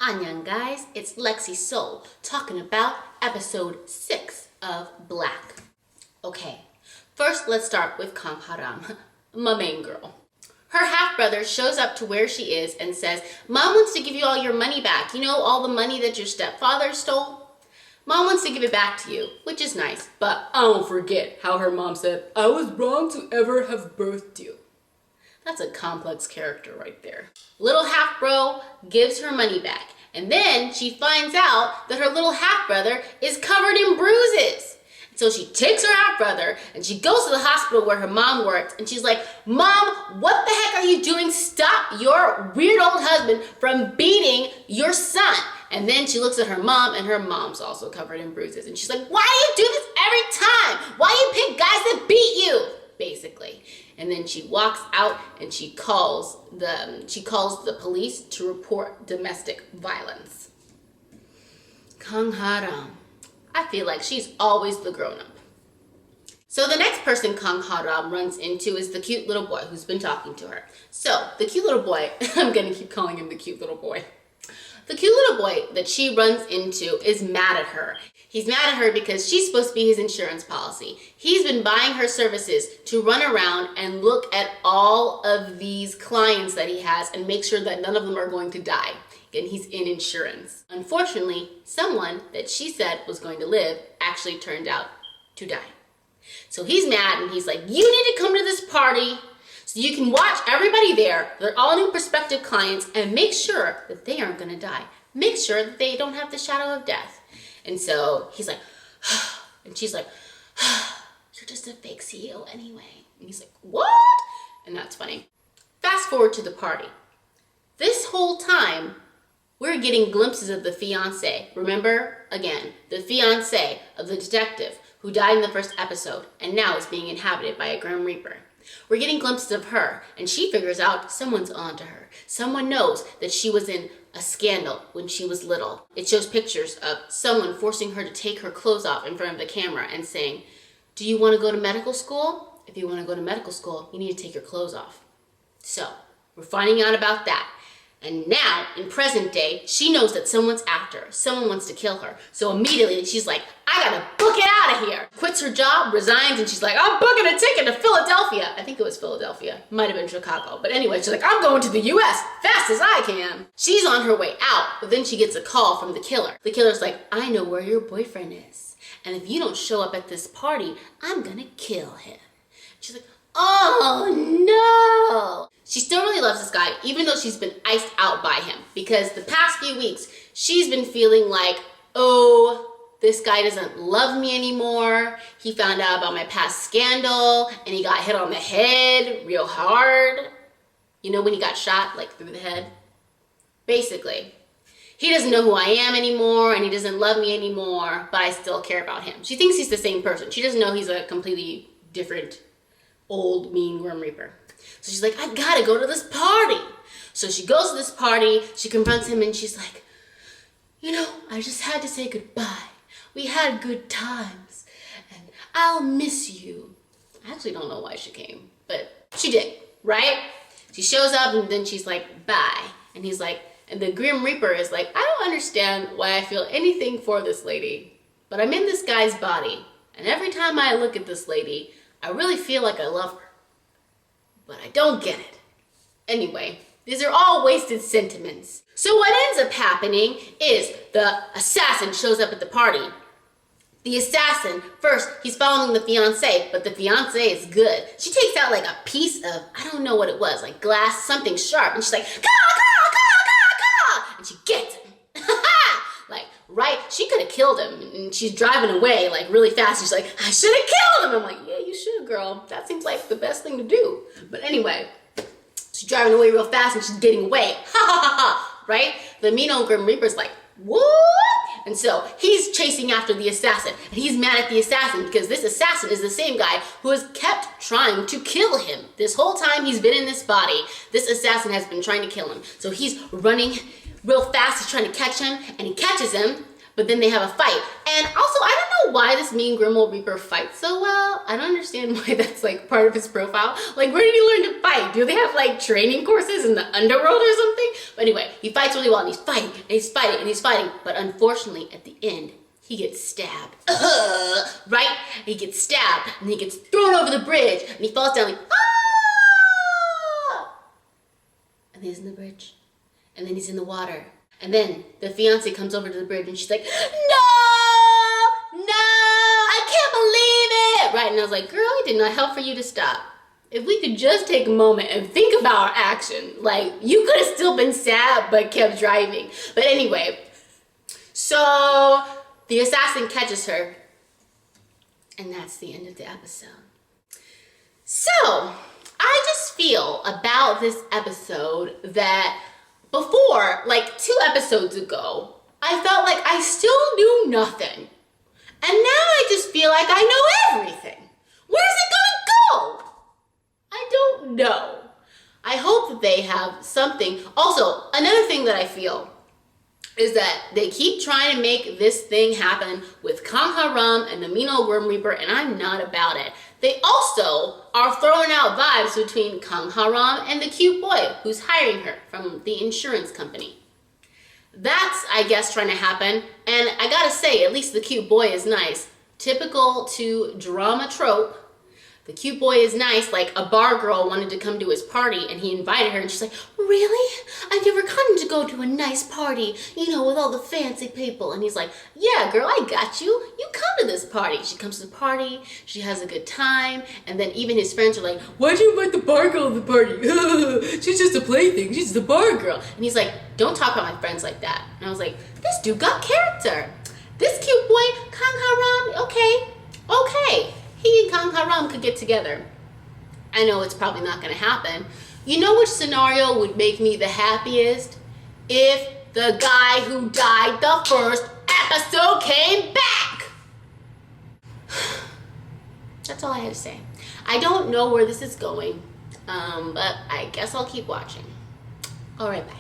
Annyeong guys, it's Lexi Soul talking about episode 6 of Black. Okay, first let's start with Kang Haram, my main girl. Her half-brother shows up to where she is and says, Mom wants to give you all your money back. You know, all the money that your stepfather stole? Mom wants to give it back to you, which is nice, but I won't forget how her mom said, I was wrong to ever have birthed you. That's a complex character right there. Little half-bro gives her money back, and then she finds out that her little half-brother is covered in bruises. So she takes her half-brother and she goes to the hospital where her mom works, and she's like, Mom, what the heck are you doing? Stop your weird old husband from beating your son. And then she looks at her mom, and her mom's also covered in bruises. And she's like, why do you do this every time? Why do you pick guys that beat you? Basically. And then she walks out and she calls the police to report domestic violence. Kang Haram. I feel like she's always the grown-up. So the next person Kang Haram runs into is the cute little boy who's been talking to her. So the cute little boy, I'm gonna keep calling him the cute little boy. The cute little boy that she runs into is mad at her. He's mad at her because she's supposed to be his insurance policy. He's been buying her services to run around and look at all of these clients that he has and make sure that none of them are going to die. And he's in insurance. Unfortunately, someone that she said was going to live actually turned out to die. So he's mad and he's like, you need to come to this party so you can watch everybody there. They're all new prospective clients, and make sure that they aren't going to die. Make sure that they don't have the shadow of death. And so he's like, and she's like, you're just a fake CEO anyway. And he's like, what? And that's funny. Fast forward to the party. This whole time, we're getting glimpses of the fiance. Remember, again, the fiance of the detective who died in the first episode and now is being inhabited by a Grim Reaper. We're getting glimpses of her, and she figures out someone's onto her. Someone knows that she was in a scandal when she was little. It shows pictures of someone forcing her to take her clothes off in front of the camera and saying, do you want to go to medical school? If you want to go to medical school, you need to take your clothes off. So, we're finding out about that. And now, in present day, she knows that someone's after her. Someone wants to kill her. So immediately, she's like, I gotta book it out of here. Quits her job, resigns, and she's like, I'm booking a ticket to Philadelphia. I think it was Philadelphia. Might have been Chicago. But anyway, she's like, I'm going to the US fast as I can. She's on her way out, but then she gets a call from the killer. The killer's like, I know where your boyfriend is. And if you don't show up at this party, I'm gonna kill him. She's like, oh no. She still really loves this guy, even though she's been iced out by him. Because the past few weeks, she's been feeling like, oh, this guy doesn't love me anymore. He found out about my past scandal, and he got hit on the head real hard. You know when he got shot, like through the head? Basically. He doesn't know who I am anymore, and he doesn't love me anymore, but I still care about him. She thinks he's the same person. She doesn't know he's a completely different, old, mean Grim Reaper. So she's like, I gotta go to this party. So she goes to this party, she confronts him, and she's like, you know, I just had to say goodbye. We had good times, and I'll miss you. I actually don't know why she came, but she did, right? She shows up, and then she's like, bye. And he's like, and the Grim Reaper is like, I don't understand why I feel anything for this lady, but I'm in this guy's body, and every time I look at this lady, I really feel like I love her. But I don't get it. Anyway, these are all wasted sentiments. So what ends up happening is the assassin shows up at the party. The assassin, first, he's following the fiancé, but the fiancé is good. She takes out like a piece of, I don't know what it was, like glass, something sharp, and she's like, ka! And she gets him. Like, right, she could have killed him, and she's driving away like really fast. She's like, I should have killed him. I'm like, yeah, you should have, girl. That seems like the best thing to do. But anyway, she's driving away real fast and she's getting away. Right? The mean old Grim Reaper's like, what? And so he's chasing after the assassin, and he's mad at the assassin because this assassin is the same guy who has kept trying to kill him. This whole time he's been in this body, this assassin has been trying to kill him. So he's running real fast, he's trying to catch him, and he catches him, but then they have a fight. And also, I don't know why this mean Grimble Reaper fights so well. I don't understand why that's like part of his profile. Like, where did he learn to fight? Do they have like training courses in the underworld or something? But anyway, he fights really well and he's fighting and he's fighting and he's fighting. But unfortunately, at the end, he gets stabbed. Right? He gets stabbed and he gets thrown over the bridge and he falls down like, ah! And he's in the bridge. And then he's in the water. And then the fiance comes over to the bridge and she's like, no! No! I can't believe it! Right? And I was like, girl, I did not help for you to stop. If we could just take a moment and think about our action, like, you could have still been sad but kept driving. But anyway, so the assassin catches her, and that's the end of the episode. So, I just feel about this episode that before, like 2 episodes ago, I felt like I still knew nothing. And now I just feel like I know everything. Where's it gonna go? I don't know. I hope that they have something. Also, another thing that I feel is that they keep trying to make this thing happen with Kang Ha-ram and the mean old Grim Reaper, and I'm not about it. They also are throwing out vibes between Kang Ha-ram and the cute boy who's hiring her from the insurance company. That's, I guess, trying to happen, and I gotta say, at least the cute boy is nice. Typical to drama trope. The cute boy is nice, like a bar girl wanted to come to his party and he invited her and she's like, really? I've never gotten to go to a nice party, you know, with all the fancy people. And he's like, yeah, girl, I got you. You come to this party. She comes to the party, she has a good time, and then even his friends are like, why'd you invite the bar girl to the party? She's just a plaything, she's the bar girl. And he's like, don't talk about my friends like that. And I was like, this dude got character. This cute boy, Kang Ha-ram, okay. He and Kang Ha-ram could get together. I know it's probably not going to happen. You know which scenario would make me the happiest? If the guy who died the first episode came back. That's all I had to say. I don't know where this is going, but I guess I'll keep watching. All right, bye.